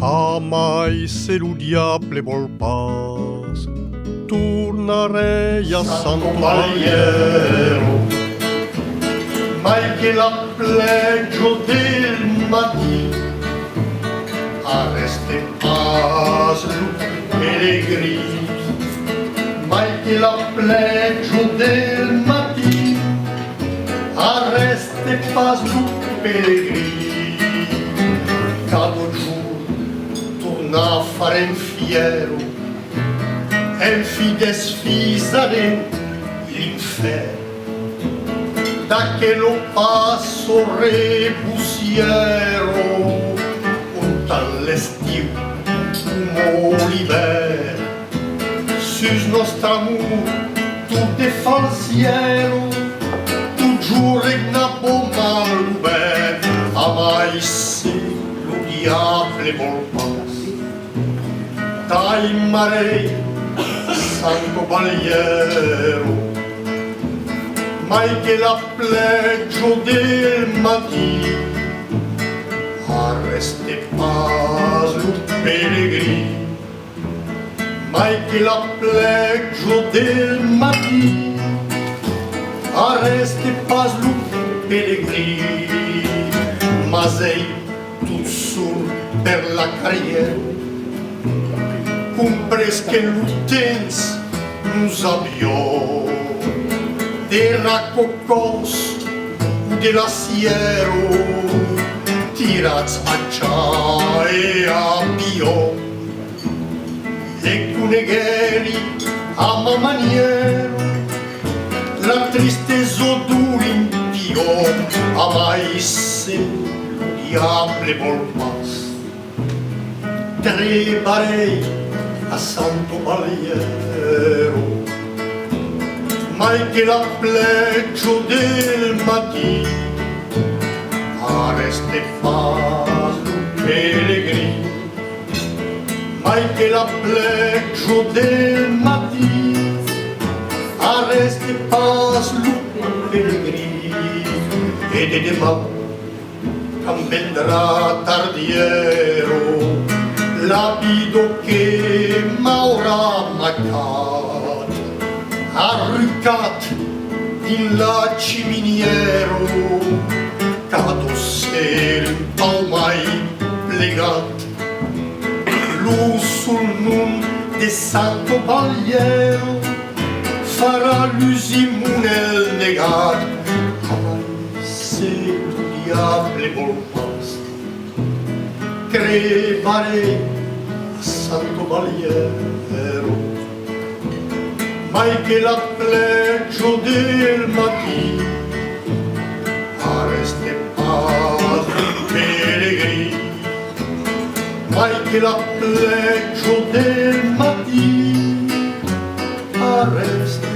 Ah, mai se lo diable vol pas, tornarei a Santo Cavaliero, mai che l'appleggio del mattino arreste pas lu pellegrini, mai che l'appleggio del mattino arreste pas lu pellegrini, cado giù torna a fare in fiero en fides fisare l'inferno, da che lo passo rebusiero, un tall'estiu, un l'hiver, sus nostre amour, tout est falsiero, toujours regna bon mal ouvert, a mai se lo diable vol pas, dai marei, Santo Cavaliero, mai che l'appleggio del mattino arreste pas lo pellegrino, mai che l'appleggio del mattino arreste pas lo pellegrino, ma sei tu sul per la carriera, compres que l'utens nous avions des racocos de la siero tirats a già e a pio e cunegheri a ma maniero la tristezza d'urimpio a mai se lo diable vol pas trebarei a Santo Cavaliero, mai che l'appleggio del mattino arreste pas lo pellegrino, mai che l'appleggio del mattino arreste pas lo pellegrino, e de demà can vendrà tardiero lapido che m'aurà mancat, arrucat in la ciminiero, cado ser un pau mai plegat, lu sul nun de Santo Cavaliero farà l'usimunel negat, ai se lo diable vol pas, crebarei a Santo Cavaliero, mai che l'appleggio del mattino arreste pas lo pellegrino, mai che l'appleggio del mattino arreste